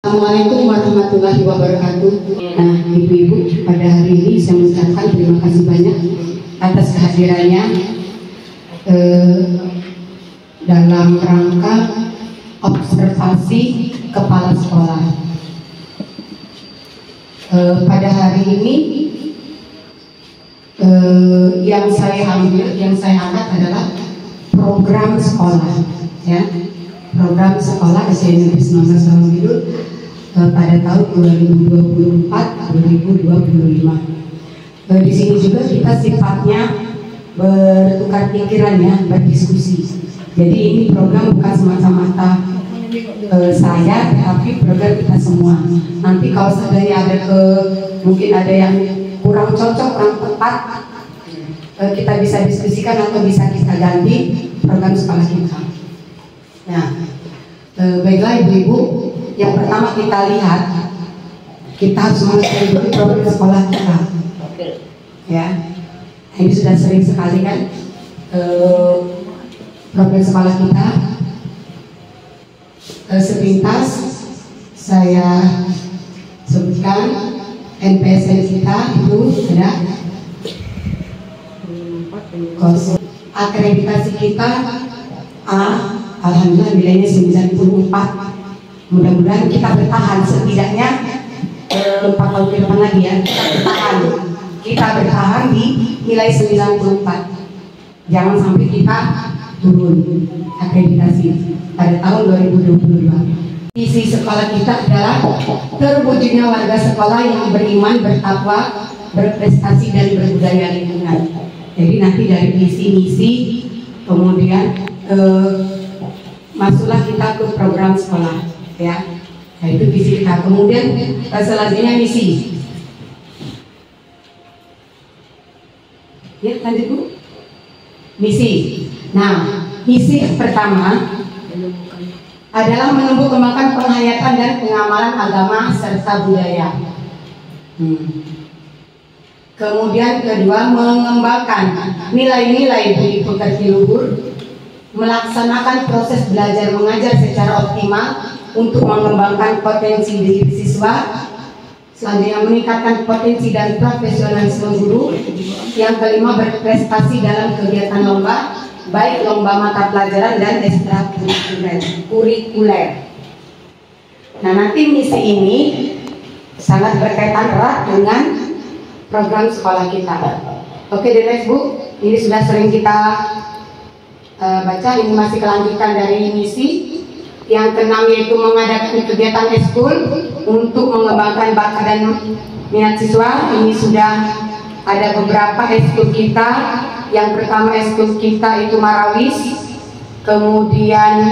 Assalamualaikum warahmatullahi wabarakatuh. Nah, ibu-ibu, pada hari ini saya mengucapkan terima kasih banyak atas kehadirannya dalam rangka observasi kepala sekolah. Pada hari ini yang saya angkat adalah program sekolah, ya. Program sekolah SD Negeri 19 Sawanggidul pada tahun 2024-2025. Di sini juga kita sifatnya bertukar pikiran, ya, berdiskusi. Jadi ini program bukan semata-mata saya, tapi program kita semua. Nanti kalau seandainya mungkin ada yang kurang cocok, kurang tepat, kita bisa diskusikan atau bisa kita ganti program sekolah kita. Nah, baiklah ibu-ibu, yang pertama kita lihat, kita harus mengetahui dulu program sekolah kita. Ya, ini sudah sering sekali kan program sekolah kita. Sepintas saya sebutkan NPSN kita itu ada akreditasi kita A. Alhamdulillah nilainya 94. Mudah-mudahan kita bertahan setidaknya 4 tahun ke depan lagi, ya. Kita bertahan di nilai 94. Jangan sampai kita turun akreditasi pada tahun 2022. Visi sekolah kita adalah terwujudnya warga sekolah yang beriman, bertakwa, berprestasi dan berbudaya lingkungan. Jadi nanti dari visi misi kemudian masuklah kita ke program sekolah, ya. Nah, itu visi kita. Kemudian selanjutnya misi. Ya, lanjut Bu. Misi. Nah, misi pertama adalah menumbuh kembangkan penghayatan dan pengamalan agama serta budaya. Kemudian kedua, mengembangkan nilai-nilai budi pekerti luhur, melaksanakan proses belajar mengajar secara optimal untuk mengembangkan potensi diri siswa. Selanjutnya, meningkatkan potensi dan profesionalisme guru. Yang kelima, berprestasi dalam kegiatan lomba, baik lomba mata pelajaran dan ekstrakurikuler. Nah, nanti misi ini sangat berkaitan erat dengan program sekolah kita. Oke, the next Bu, ini sudah sering kita baca, ini masih kelanjutan dari misi. Yang keenam yaitu mengadakan kegiatan eskul untuk mengembangkan bakat dan minat siswa. Ini sudah ada beberapa eskul kita. Yang pertama eskul kita itu Marawis, kemudian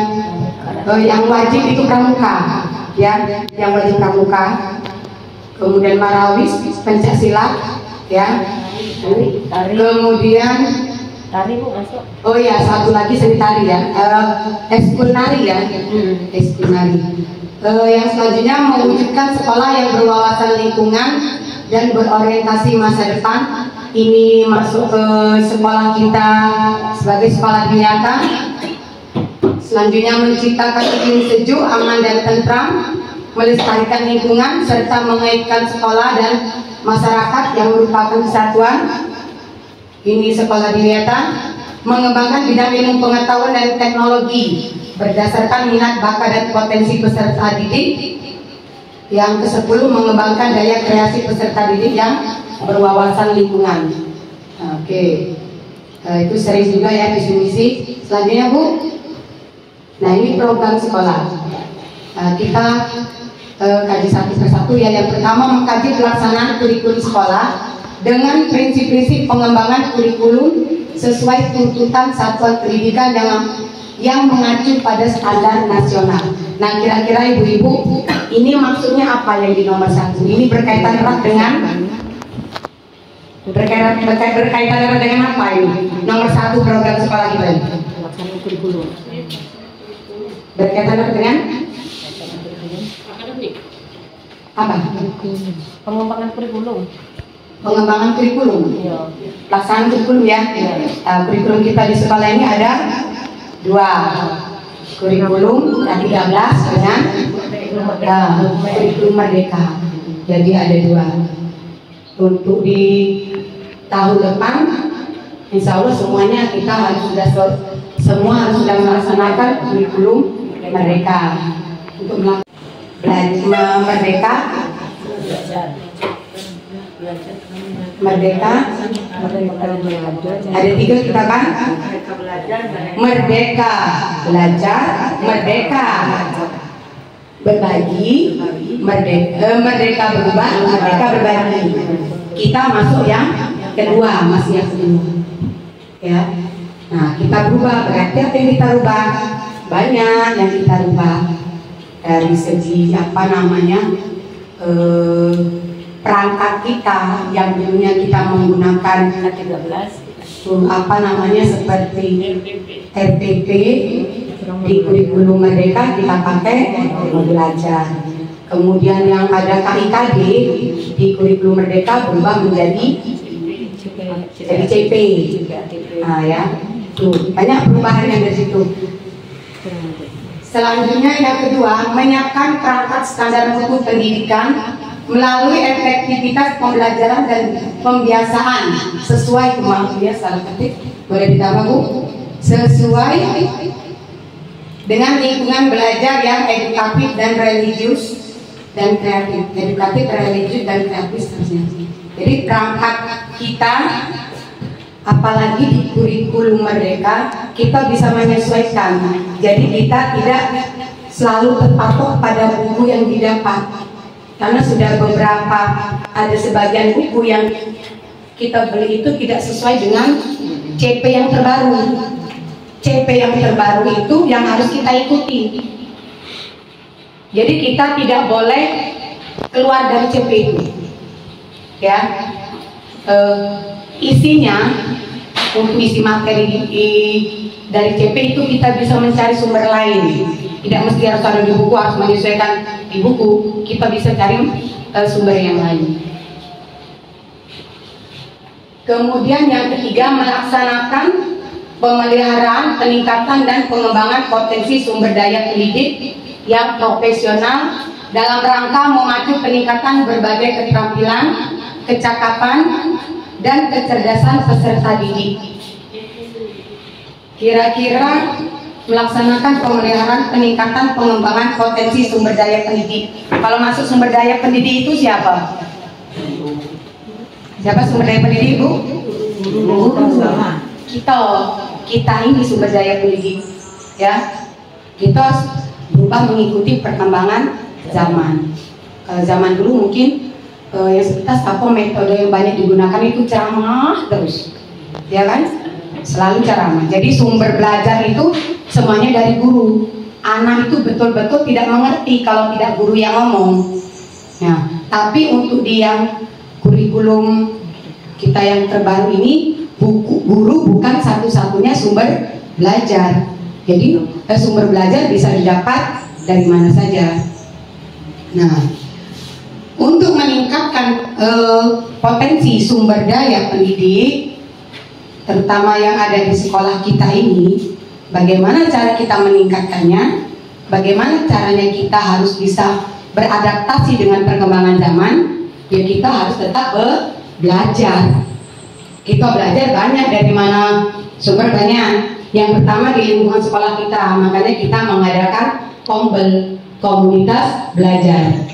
yang wajib itu pramuka, ya, yang wajib pramuka. Kemudian Marawis, Pencaksilat, ya. Kemudian tari Bu masuk. Oh ya, satu lagi seni tari, ya. Eskul nari, ya. Eskul nari. Yang selanjutnya mewujudkan sekolah yang berwawasan lingkungan dan berorientasi masa depan. Ini masuk ke sekolah kita sebagai sekolah nyata. Selanjutnya menciptakan iklim sejuk, aman dan tentram, melestarikan lingkungan serta mengaitkan sekolah dan masyarakat yang merupakan kesatuan. Ini sekolah Dinyata. Mengembangkan bidang ilmu pengetahuan dan teknologi berdasarkan minat, bakat dan potensi peserta didik. Yang ke-10, mengembangkan daya kreasi peserta didik yang berwawasan lingkungan. Oke. Itu sering juga, ya, misi-misi. Selanjutnya Bu. Nah, ini program sekolah. Kita kaji satu persatu, ya. Yang pertama, mengkaji pelaksanaan kurikulum sekolah dengan prinsip-prinsip pengembangan kurikulum sesuai tuntutan satuan pendidikan yang mengacu pada standar nasional. Nah, kira-kira ibu-ibu, ini maksudnya apa yang di nomor 1? Ini berkaitan erat dengan apa ini? Nomor 1 program sekolah kita ini. Pelaksanaan kurikulum. Berkaitan erat dengan apa? Pengembangan kurikulum. Pengembangan kurikulum. Iya. Pelaksanaan kurikulum, ya. Kurikulum kita di sekolah ini ada 2. Kurikulum 13 dengan kurikulum merdeka. Jadi ada 2. Untuk di tahun depan, insya Allah semuanya kita harus sudah melaksanakan kurikulum merdeka. Untuk merdeka ada 3 kita kan? Merdeka belajar, merdeka berbagi, merdeka berubah, merdeka berbagi. Kita masuk yang kedua, masih yang kedua. Ya. Nah, kita berubah, berarti apa yang kita rubah? Banyak yang kita rubah. Dari segi perangkat kita yang dulunya kita menggunakan 13 seperti RPP di kurikulum merdeka kita pakai belajar. Kemudian yang ada KIKD di kurikulum merdeka berubah menjadi CP. Nah ya, tuh banyak perubahan yang dari situ. Selanjutnya yang kedua, menyiapkan perangkat standar mutu pendidikan melalui efektivitas pembelajaran dan pembiasaan sesuai kemampuan salah ketik boleh ditambah Bu, sesuai dengan lingkungan belajar yang edukatif dan religius dan kreatif, edukatif, religius dan kreatif seterusnya. Jadi perangkat kita, apalagi di kurikulum merdeka, kita bisa menyesuaikan. Jadi kita tidak selalu terpatok pada buku yang didapat. Karena sudah beberapa, ada sebagian buku yang kita beli itu tidak sesuai dengan CP yang terbaru. CP yang terbaru itu yang harus kita ikuti. Jadi kita tidak boleh keluar dari CP itu. Ya, isinya untuk isi materi dari CP itu kita bisa mencari sumber lain. Tidak mesti harus ada di buku, harus menyesuaikan di buku. Kita bisa cari sumber yang lain. Kemudian yang ketiga, melaksanakan pemeliharaan, peningkatan dan pengembangan potensi sumber daya pendidik yang profesional dalam rangka memacu peningkatan berbagai keterampilan, kecakapan dan kecerdasan peserta didik. Kira-kira melaksanakan pemeliharaan, peningkatan, pengembangan potensi sumber daya pendidik. Kalau masuk sumber daya pendidik itu siapa? Siapa sumber daya pendidik, Bu? Kita ini sumber daya pendidik. Ya, kita harus berubah mengikuti perkembangan zaman. Kalau zaman dulu mungkin yang sepintas apa metode yang banyak digunakan itu ceramah terus, ya kan? Selalu ceramah. Jadi sumber belajar itu semuanya dari guru. Anak itu betul-betul tidak mengerti kalau tidak guru yang ngomong. Nah, tapi untuk di yang kurikulum kita yang terbaru ini, guru bukan satu-satunya sumber belajar. Jadi sumber belajar bisa didapat dari mana saja. Nah, untuk meningkatkan potensi sumber daya pendidik, terutama yang ada di sekolah kita ini, bagaimana cara kita meningkatkannya? Bagaimana caranya kita harus bisa beradaptasi dengan perkembangan zaman? Ya kita harus tetap belajar. Kita belajar banyak, dari mana sumber banyak. Yang pertama di lingkungan sekolah kita, makanya kita mengadakan kombel, komunitas belajar.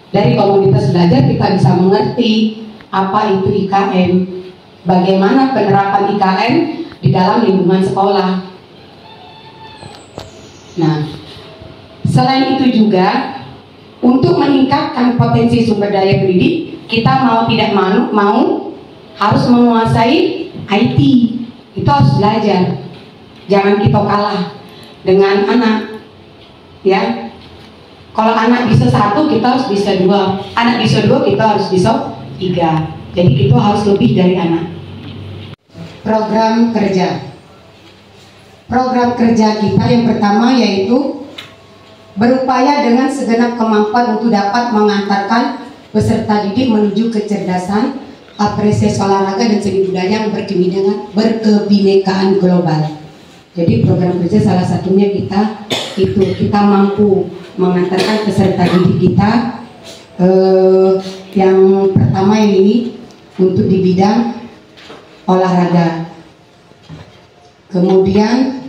Dari komunitas belajar kita bisa mengerti apa itu IKM, bagaimana penerapan IKM di dalam lingkungan sekolah. Nah, selain itu juga untuk meningkatkan potensi sumber daya pendidik, kita mau tidak mau harus menguasai IT. Itu harus belajar. Jangan kita kalah dengan anak. Ya, kalau anak bisa 1, kita harus bisa 2. Anak bisa 2, kita harus bisa 3. Jadi kita harus lebih dari anak. Program kerja. Program kerja kita yang pertama yaitu berupaya dengan segenap kemampuan untuk dapat mengantarkan peserta didik menuju kecerdasan, apresiasi olahraga dan seni budaya yang berkebinekaan global. Jadi program kerja salah satunya kita mampu mengantarkan peserta didik kita. Yang pertama ini untuk di bidang olahraga. Kemudian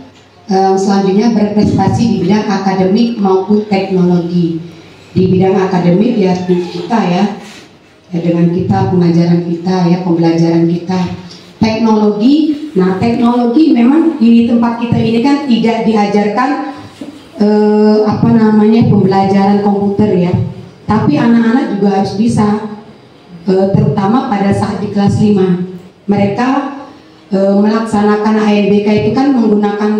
selanjutnya berprestasi di bidang akademik maupun teknologi. Di bidang akademik ya kita ya dengan kita pengajaran kita ya pembelajaran kita. Teknologi, nah teknologi memang di tempat kita ini kan tidak diajarkan pembelajaran komputer ya. Tapi anak-anak juga harus bisa, terutama pada saat di kelas 5 mereka melaksanakan ANBK itu kan menggunakan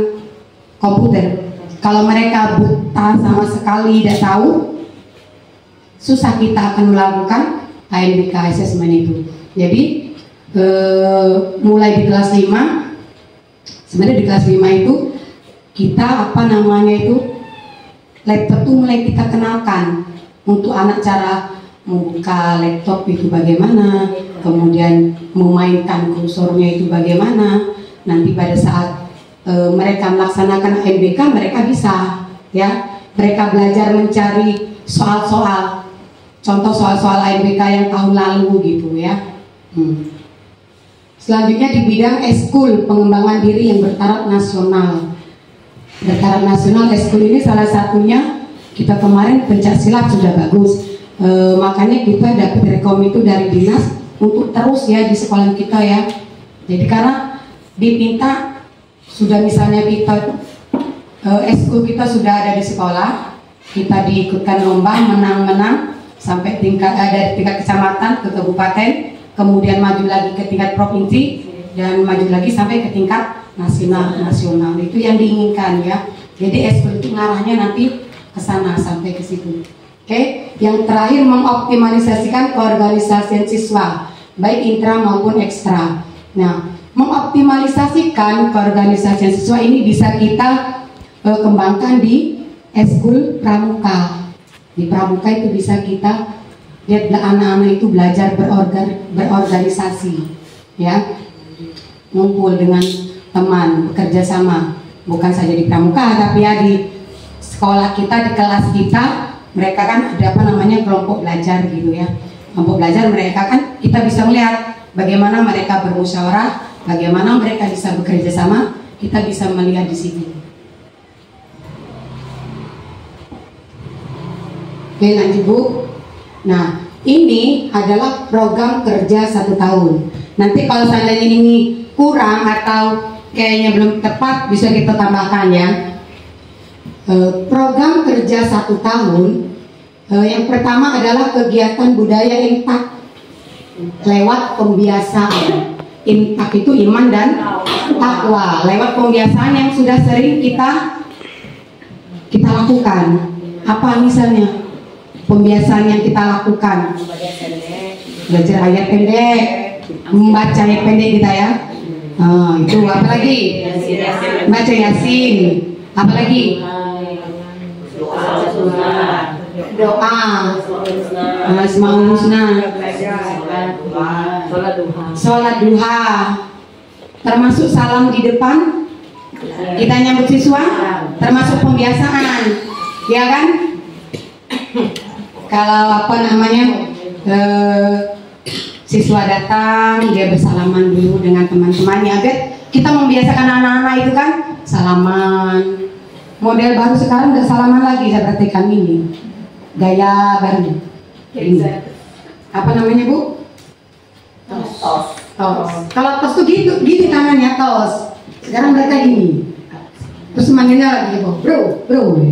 komputer. Kalau mereka buta sama sekali tidak tahu, susah kita akan melakukan ANBK assessment itu. Jadi mulai di kelas 5, sebenarnya di kelas 5 itu kita laptop itu mulai kita kenalkan untuk anak, cara membuka laptop itu bagaimana, kemudian memainkan kursornya itu bagaimana. Nanti pada saat mereka melaksanakan ANBK mereka bisa ya, mereka belajar mencari soal-soal, contoh soal-soal ANBK yang tahun lalu gitu ya. Selanjutnya di bidang eskul, pengembangan diri yang bertaraf nasional. Bertaraf nasional eskul ini salah satunya kita kemarin pencak silat sudah bagus, makanya kita dapat rekom itu dari dinas untuk terus ya di sekolah kita ya. Jadi karena dipinta sudah misalnya kita eskul kita sudah ada di sekolah, kita diikutkan lomba menang sampai dari tingkat kecamatan ke kabupaten, kemudian maju lagi ke tingkat provinsi dan maju lagi sampai ke tingkat nasional. Itu yang diinginkan ya. Jadi eskul itu ngarahnya nanti ke sana sampai ke situ. Oke. Yang terakhir mengoptimalisasikan keorganisasian siswa baik intra maupun ekstra. Nah, mengoptimalisasikan keorganisasian siswa ini bisa kita kembangkan di eskul pramuka. Di pramuka itu bisa kita lihat anak-anak itu belajar berorganisasi ya, ngumpul dengan teman, bekerja sama, bukan saja di pramuka tapi ya di sekolah kita, di kelas kita, mereka kan ada kelompok belajar gitu ya. Kelompok belajar mereka kan kita bisa melihat bagaimana mereka bermusyawarah, bagaimana mereka bisa bekerja sama, kita bisa melihat di sini. Oke, lanjut Bu. Nah, ini adalah program kerja 1 tahun. Nanti kalau seandainya ini kurang atau kayaknya belum tepat, bisa kita tambahkan ya. Program kerja 1 tahun, yang pertama adalah kegiatan budaya impak lewat pembiasaan. Impak itu iman dan takwa, lewat pembiasaan yang sudah sering kita lakukan. Apa misalnya pembiasaan yang kita lakukan? Belajar ayat pendek, membaca ayat pendek kita ya. Itu apa lagi? Baca Yasin. Apa lagi? Doa, Asmaul Husna, sholat duha, termasuk salam di depan kita nyambut siswa, termasuk pembiasaan, ya kan? Kalau siswa datang, dia bersalaman dulu dengan teman-temannya, agar kita membiasakan anak-anak itu kan salaman. Model baru sekarang nggak salaman lagi, saya perhatikan ini gaya baru. Apa namanya Bu? Tos. Kalau tos tuh gitu tangannya tos. Sekarang mereka gini. Terus manggilnya lagi bro.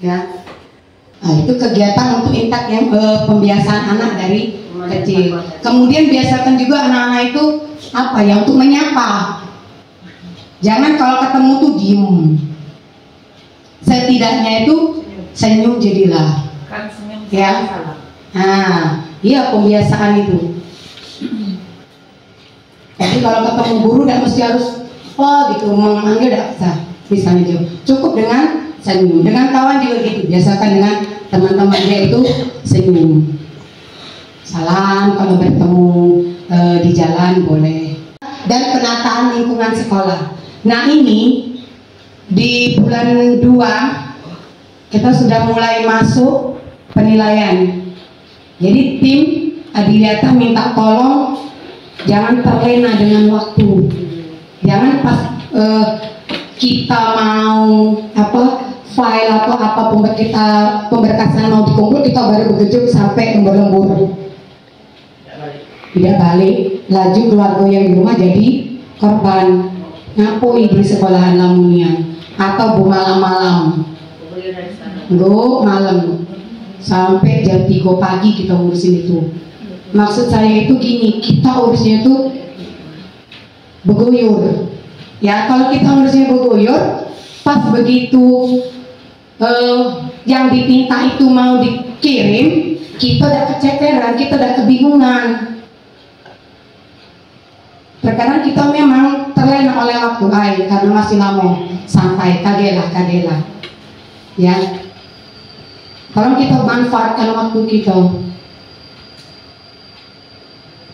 Ya. Nah, itu kegiatan untuk intak yang pembiasaan anak dari kecil. Kemudian biasakan juga anak-anak itu untuk menyapa. Jangan kalau ketemu tuh diem. Setidaknya itu senyum jadilah. Kan senyum ya. Nah, iya pembiasaan itu. Jadi kalau ketemu guru tidak mesti harus gitu memanggil, tidak usah. Misalnya cukup dengan senyum. Dengan kawan juga gitu. Biasakan dengan teman-teman dia itu senyum. Salam kalau bertemu di jalan boleh. Dan penataan lingkungan sekolah. Nah ini di bulan 2 kita sudah mulai masuk penilaian. Jadi tim Adiwiyata minta tolong jangan terlena dengan waktu. Jangan pas kita mau file atau apa pemberkasan mau dikumpul, kita baru begitu sampai lembur-lembur. Tidak balik, laju keluarga yang di rumah jadi korban. Ngapui di sekolahan lamunian atau bu malam-malam. Malam sampai jam 3 pagi kita ngurusin itu. Maksud saya itu gini, kita urusnya itu beguyur. Ya, kalau kita urusnya beguyur, pas begitu yang diminta itu mau dikirim, kita udah kecekeran, kita udah kebingungan. Terkadang kita memang terlena oleh waktu karena masih lama santai, kadela. Ya, kalau kita manfaatkan waktu kita.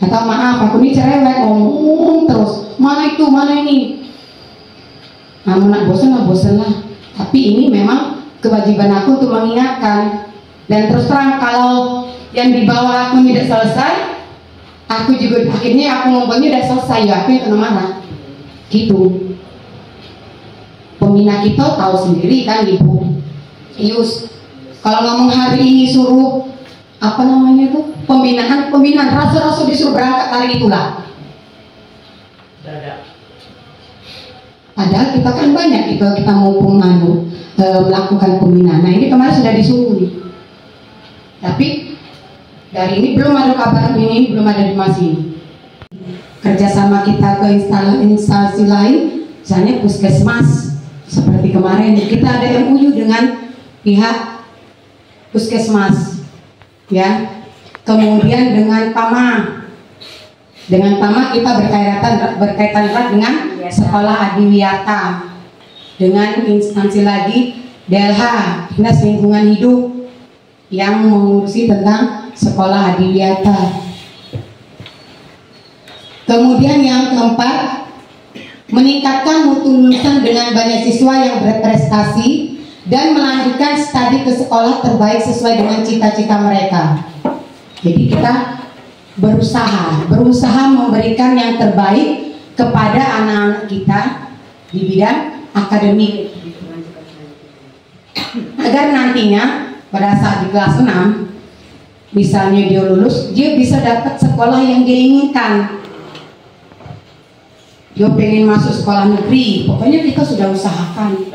Atau maaf, aku ini cerewet, ngomong terus, mana itu, mana ini. Namun nak bosan lah. Tapi ini memang kewajiban aku untuk mengingatkan. Dan terus terang kalau yang di bawah aku tidak selesai, aku juga akhirnya aku ngomongnya udah selesai, ya aku yang kena marah. Gitu. Pembina kita tahu sendiri kan Ibu Ius. Kalau ngomong hari ini suruh apa namanya tuh pembinaan rasa disuruh berangkat hari itulah. Padahal kita kan banyak kita mau melakukan pembinaan. Nah ini kemarin sudah disuruh nih. Tapi dari ini belum ada kabar ini, belum ada informasi. Kerjasama kita ke instansi lain, misalnya puskesmas seperti kemarin kita ada MOU dengan pihak puskesmas. Ya, kemudian dengan PAMA kita berkaitan erat dengan sekolah Adiwiyata, dengan instansi lagi DLH, Dinas Lingkungan Hidup yang mengurusi tentang sekolah Adiwiyata. Kemudian yang keempat, meningkatkan mutu lulusan dengan banyak siswa yang berprestasi dan melanjutkan studi ke sekolah terbaik sesuai dengan cita-cita mereka. Jadi kita berusaha memberikan yang terbaik kepada anak-anak kita di bidang akademik, agar nantinya pada saat di kelas 6 misalnya dia lulus, dia bisa dapat sekolah yang dia inginkan. Dia pengen masuk sekolah negeri, pokoknya kita sudah usahakan,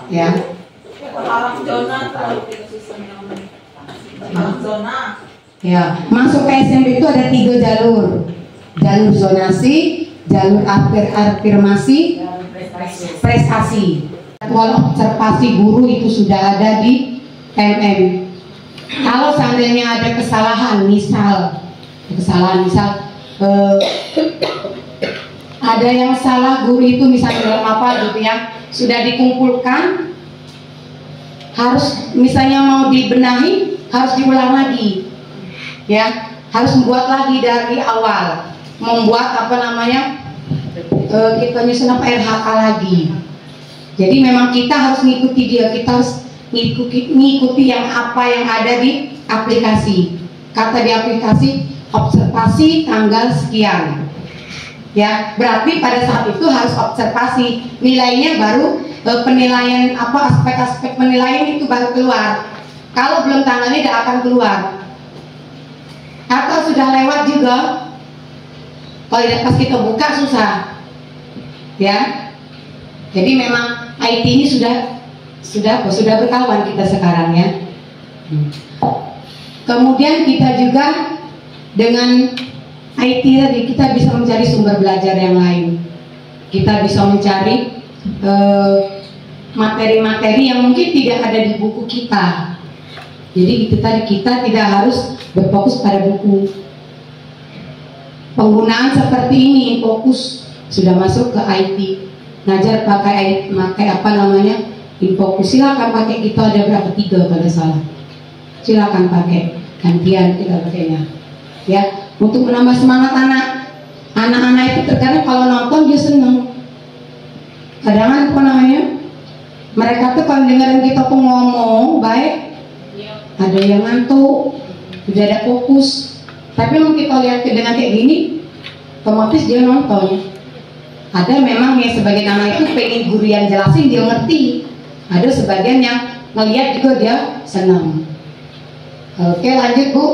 ya. Ya, masuk ke SMP itu ada 3 jalur zonasi, jalur afirmasi, prestasi. Jadwal observasi guru itu sudah ada di MM. Kalau seandainya ada kesalahan, misal ada yang salah guru itu misalnya dalam apa gitu ya, sudah dikumpulkan, harus misalnya mau dibenahi, harus diulang lagi, ya, harus membuat lagi dari awal, membuat apa namanya, kita nyusun RHK lagi. Jadi memang kita harus mengikuti dia, kita harus mengikuti yang apa yang ada di aplikasi. Kata di aplikasi observasi tanggal sekian. Ya, berarti pada saat itu harus observasi, nilainya baru penilaian aspek-aspek penilaian itu baru keluar. Kalau belum tanggalnya tidak akan keluar. Atau sudah lewat juga, kalau tidak pas kita buka susah. Ya. Jadi memang IT ini sudah berkawan kita sekarang ya. Kemudian kita juga dengan IT tadi kita bisa mencari sumber belajar yang lain. Kita bisa mencari materi-materi yang mungkin tidak ada di buku kita. Jadi kita tidak harus berfokus pada buku. Penggunaan seperti ini fokus sudah masuk ke IT. Ngajar pakai apa namanya? Infokus. Silakan pakai, kita ada berapa 3 kalau salah. Silakan pakai, gantian kita pakainya. Ya, untuk menambah semangat anak-anak itu terkadang kalau nonton dia senang. Kadang apa namanya, Mereka tuh kalau dengerin kita tuh ngomong baik, ada yang ngantuk, tidak ada fokus. Tapi kalau kita lihat dengan kayak gini, otomatis dia nonton. Ada memang yang sebagian nama itu pengen guru yang jelasin dia ngerti. Ada sebagian yang ngelihat juga dia senang. Oke, lanjut Bu.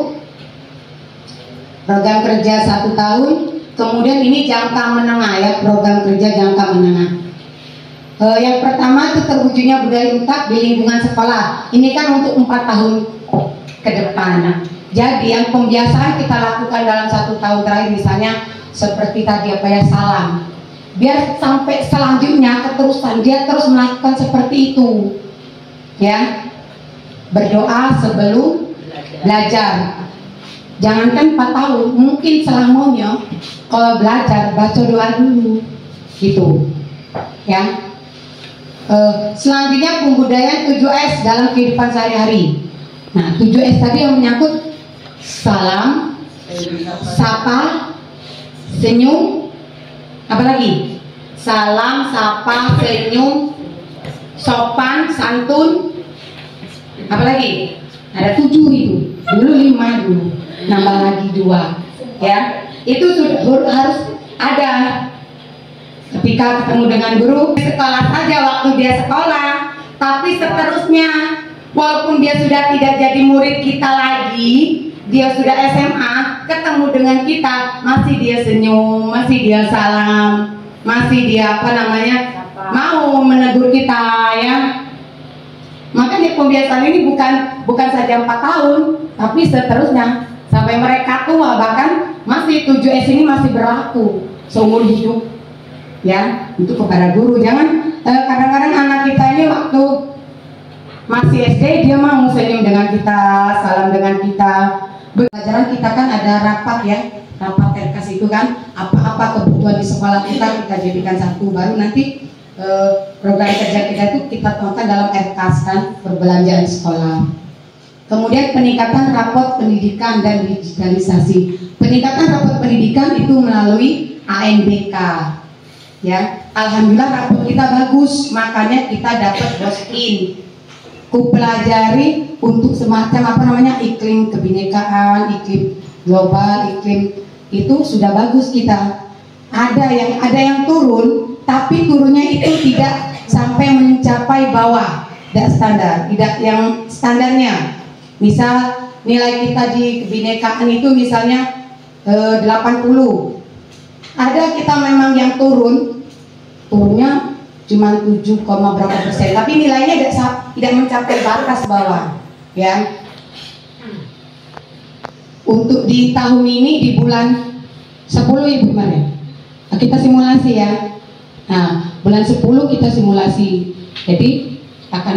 Program kerja 1 tahun. Kemudian ini jangka menengah ya, program kerja jangka menengah. Yang pertama itu terwujudnya budaya untak di lingkungan sekolah. Ini kan untuk 4 tahun ke depan. Jadi yang pembiasaan kita lakukan dalam 1 tahun terakhir, misalnya seperti tadi apa ya, salam. Biar sampai selanjutnya keterusan dia terus melakukan seperti itu, ya. Berdoa sebelum belajar. Jangankan 4 tahun, mungkin selamanya kalau belajar baca doa dulu, gitu, ya. Selanjutnya pembudayaan 7S dalam kehidupan sehari-hari. Nah, 7S tadi yang menyangkut salam, sapa, senyum, apa lagi? Salam, sapa, senyum, sopan, santun, apa lagi? Ada 7 itu. Dulu 5 dulu, nambah lagi 2, ya. Itu sudah harus ada. Ketika ketemu dengan guru sekolah saja waktu dia sekolah, tapi seterusnya walaupun dia sudah tidak jadi murid kita lagi, dia sudah SMA, ketemu dengan kita, masih dia senyum, masih dia salam, masih dia mau menegur kita, ya. Makanya pembiasaan ini bukan saja 4 tahun, tapi seterusnya sampai mereka tua, bahkan masih 7S ini masih berlaku seumur hidup, ya, untuk kepada guru. Jangan kadang-kadang anak kita ini waktu masih SD dia mau senyum dengan kita, salam dengan kita. Pelajaran kita kan ada rapat, ya, rapat RKAS itu kan, apa-apa kebutuhan di sekolah kita jadikan satu, baru nanti program kerja kita itu kita tuangkan dalam RKAS kan, perbelanjaan sekolah. Kemudian peningkatan rapot pendidikan dan digitalisasi. Peningkatan rapot pendidikan itu melalui ANBK, ya. Alhamdulillah rapot kita bagus, makanya kita dapat BOSKIN. Kupelajari untuk semacam iklim kebinekaan, iklim global, iklim itu sudah bagus kita. Ada yang turun, tapi turunnya itu tidak sampai mencapai bawah, tidak standar, tidak yang standarnya. Misal nilai kita di kebinekaan itu misalnya 80. Ada kita memang yang turunnya cuma 7, berapa persen, tapi nilainya tidak mencapai batas bawah, ya. Untuk di tahun ini di bulan 10 ya gimana? Kita simulasi, ya. Nah, bulan 10 kita simulasi. Jadi akan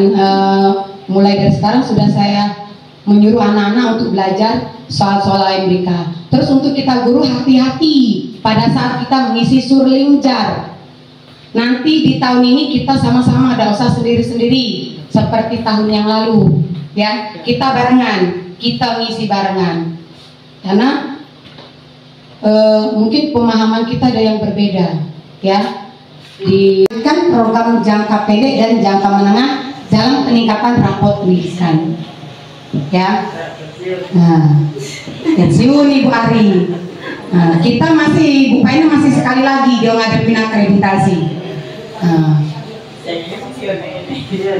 mulai dari sekarang sudah saya menyuruh anak-anak untuk belajar soal-soal ANBK. Terus untuk kita guru hati-hati pada saat kita mengisi surlinjar. Nanti di tahun ini kita sama-sama ada usaha sendiri-sendiri seperti tahun yang lalu, ya. Kita barengan, kita ngisi barengan. Karena mungkin pemahaman kita ada yang berbeda, ya. Di kan program jangka pendek dan jangka menengah dalam peningkatan rapot pendidikan, ya. Nah, pensiun Ibu Ari. Nah, kita masih, Bu Paina masih sekali lagi dia ngadepin akreditasi. Nah,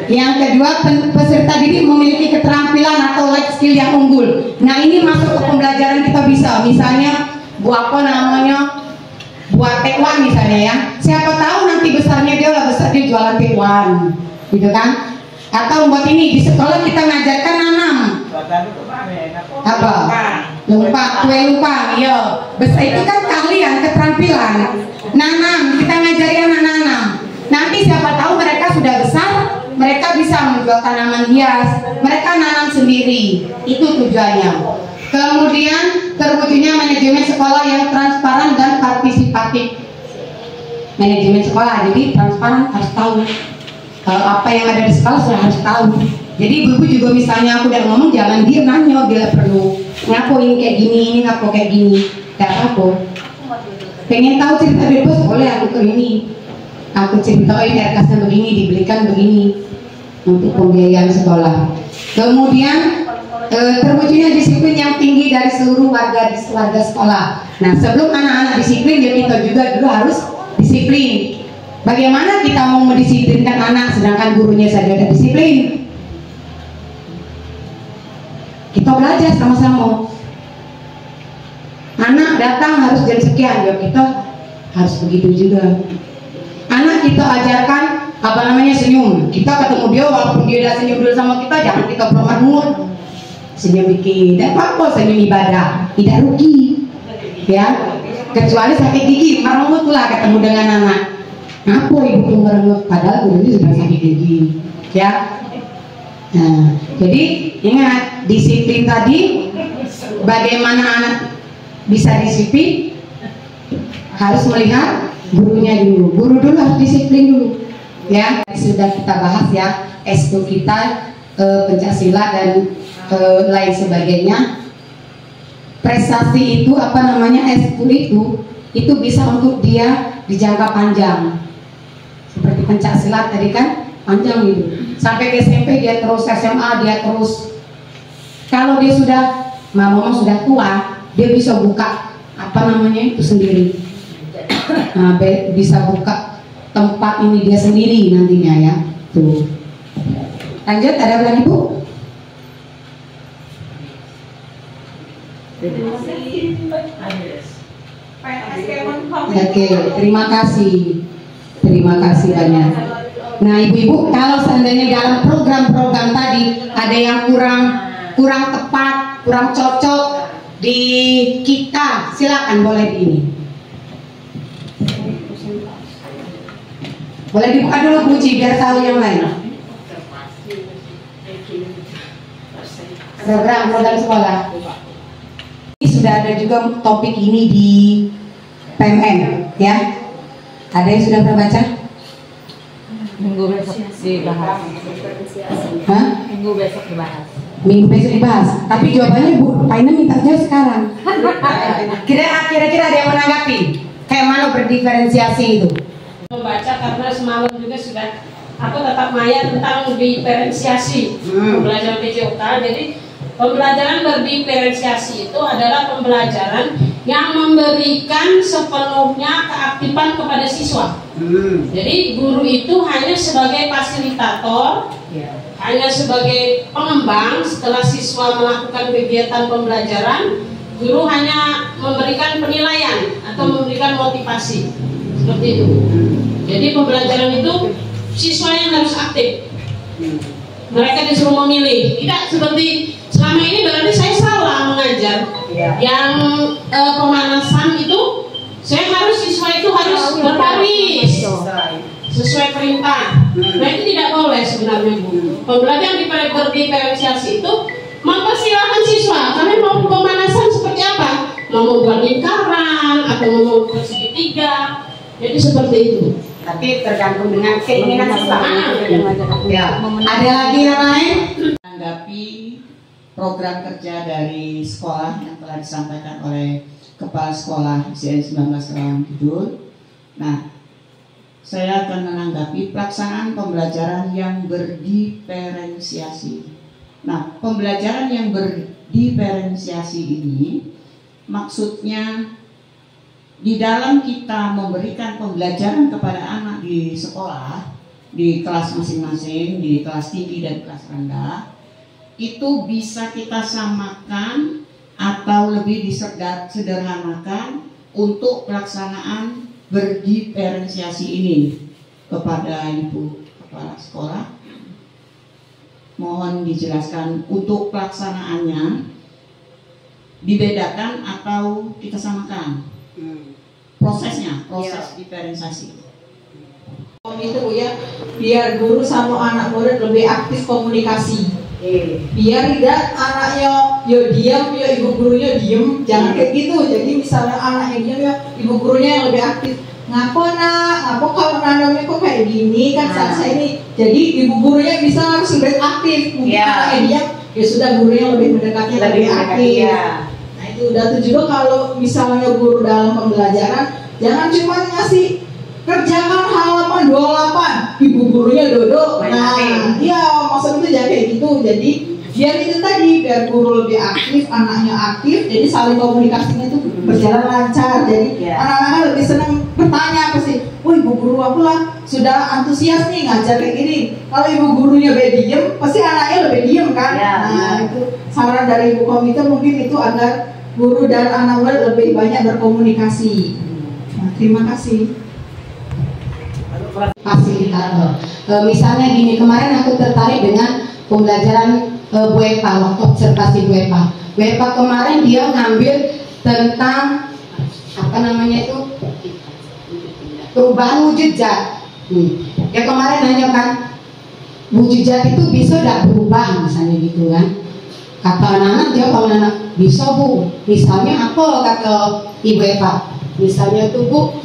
yang kedua, peserta didik memiliki keterampilan atau life skill yang unggul. Nah, ini masuk ke pembelajaran kita bisa, misalnya buat tekwan misalnya, ya. Siapa tahu nanti besarnya dia jualan tekwan, gitu kan? Atau buat ini di sekolah kita ngajarkan nanam. Apa? Kue lumpang, iya. Besar itu kan keahlian, keterampilan. Nanam, kita ngajari anak nanam. Nanti siapa tahu mereka sudah besar, mereka bisa menjual tanaman hias, mereka nanam sendiri. Itu tujuannya. Kemudian terwujudnya manajemen sekolah yang transparan dan partisipatif. Manajemen sekolah, jadi transparan, harus tahu apa yang ada di sekolah, sudah harus tahu. Jadi ibu-ibu juga misalnya aku udah ngomong, jangan dia nanya bila perlu. Ngapo ini kayak gini, ini ngapo kayak gini, gak apa-apa. Pengen tahu cerita bebas, boleh aku ke ini. Aku ceritain RKAS-nya begini, dibelikan begini. untuk pembiayaan sekolah. Kemudian terwujudnya disiplin yang tinggi dari seluruh warga sekolah. Nah, sebelum anak-anak disiplin, ya kita juga dulu harus disiplin. Bagaimana kita mau mendisiplinkan anak sedangkan gurunya saja tidak disiplin? Kita belajar sama-sama. Anak datang harus jam sekian, ya kita harus begitu juga. Anak kita ajarkan senyum. Kita ketemu dia walaupun dia udah senyum dulu sama kita, jangan kita bermarmut. Senyum dikit, tidak apa-apa, senyum ibadah, tidak rugi, ya. Kecuali sakit gigi, merenggut lah ketemu dengan anak. Ngapo ibu tuh merenggut, padahal gurunya sudah sakit gigi, ya. Nah, jadi ingat disiplin tadi. Bagaimana anak bisa disiplin? Harus melihat gurunya dulu. Guru dulu harus disiplin dulu, ya. Sudah kita bahas ya, S2 kita, Pencak-silat dan lain sebagainya. Prestasi itu S10 itu bisa untuk dia di jangka panjang. Seperti Pencak-silat tadi kan panjang itu. Sampai ke SMP dia terus, SMA dia terus. Kalau dia sudah memang sudah tua, dia bisa buka itu sendiri. Nah, bisa buka tempat ini dia sendiri nantinya ya. Tuh. Lanjut, ada apa lagi Bu? Oke, terima kasih banyak. Nah, ibu-ibu, kalau seandainya dalam program-program tadi ada yang kurang tepat, kurang cocok di kita, silakan boleh di ini. Boleh dibuka dulu Bu Ci, biar tahu yang lain. Program sekolah. Sudah ada juga topik ini di PMN, ya. Ada yang sudah terbaca? Minggu besok dibahas. Hah? Minggu besok dibahas. Minggu besok dibahas. Tapi jawabannya Bu Paina minta jawab sekarang. Kira-kira ada yang menanggapi? Kayak mana berdiferensiasi itu? Membaca karena semalam juga sudah aku tetap maya tentang diferensiasi pembelajaran PJOK. Jadi pembelajaran berdiferensiasi itu adalah pembelajaran yang memberikan sepenuhnya keaktifan kepada siswa. Jadi guru itu hanya sebagai fasilitator, hanya sebagai pengembang. Setelah siswa melakukan kegiatan pembelajaran, guru hanya memberikan penilaian atau memberikan motivasi, seperti itu. Jadi pembelajaran itu siswa yang harus aktif. Mereka disuruh memilih, tidak seperti selama ini berarti saya salah mengajar. Yang pemanasan itu saya harus siswa itu harus berbaris sesuai perintah. Nah, itu tidak boleh sebenarnya Bu. Pembelajaran berdiferensiasi itu mempersilahkan siswa, kalian mau pemanasan seperti apa? Mau membuat lingkaran atau mau membuat segitiga. Jadi seperti itu. Tapi tergantung dengan keinginan siswa. Ya. Ada lagi yang lain? Menanggapi program kerja dari sekolah yang telah disampaikan oleh Kepala Sekolah ICN 19 Karawang Kidul. Nah, saya akan menanggapi pelaksanaan pembelajaran yang berdiferensiasi. Nah, pembelajaran yang berdiferensiasi ini maksudnya di dalam kita memberikan pembelajaran kepada anak di sekolah, di kelas masing-masing, di kelas tinggi dan kelas rendah, itu bisa kita samakan atau lebih disederhanakan untuk pelaksanaan berdiferensiasi ini. Kepada Ibu Kepala Sekolah, mohon dijelaskan untuk pelaksanaannya dibedakan atau kita samakan prosesnya, proses diferensiasi. Itu Bu ya, biar guru sama anak murid lebih aktif komunikasi. Biar tidak anaknya yo diam, yo ibu gurunya diem, jangan kayak gitu. Jadi misalnya anaknya diam, ya ibu gurunya yang lebih aktif. Ngapo nak, ngapo kalau nanamnya kok kayak gini kan saya ini. Jadi ibu gurunya bisa harus lebih aktif. Mungkin anaknya diam, ya sudah gurunya lebih mendekatnya lebih aktif. Nah itu. Dan juga kalau misalnya guru dalam pembelajaran, jangan cuma ngasih kerjakan halaman 28, ibu gurunya duduk. Nah, iya maksud itu jangan kayak gitu. Jadi biar itu tadi, biar guru lebih aktif, anaknya aktif, jadi saling komunikasinya itu berjalan lancar. Jadi anak-anaknya lebih senang bertanya apa sih, oh ibu guru aku lah sudah antusias nih ngajar kayak gini. Kalau ibu gurunya lebih diem, pasti anaknya lebih diem kan. Nah itu saran dari ibu komite mungkin itu agar guru dan anak murid lebih banyak berkomunikasi. Nah, terima kasih. Fasilitator. Misalnya gini, kemarin aku tertarik dengan pembelajaran Bu Epa, waktu observasi Bu Epa. Bu Epa kemarin dia ngambil tentang apa namanya itu perubahan wujud zat. Ya kemarin nanya kan, wujud zat itu bisa tidak berubah misalnya gitu kan? Kata anak-anak dia kalau anak bisa Bu. Misalnya apa kata Ibu Epa? Misalnya tuh Bu,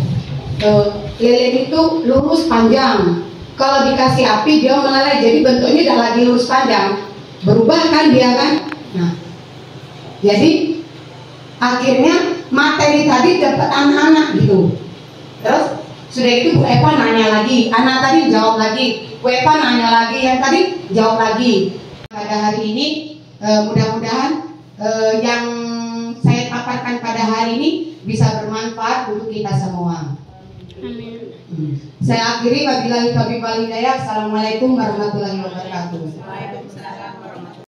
lilin itu lurus panjang. Kalau dikasih api dia meleleh, jadi bentuknya udah lagi lurus panjang. Berubah kan dia kan? Nah, jadi akhirnya materi tadi dapat anak-anak gitu. Terus sudah itu Bu Epa nanya lagi, anak tadi jawab lagi, Bu Epa nanya lagi, yang tadi jawab lagi. Pada hari ini mudah-mudahan yang saya paparkan pada hari ini bisa bermanfaat untuk kita semua. Amin. Saya akhiri wabillahi taufiq wal hidayah. Assalamualaikum warahmatullahi wabarakatuh.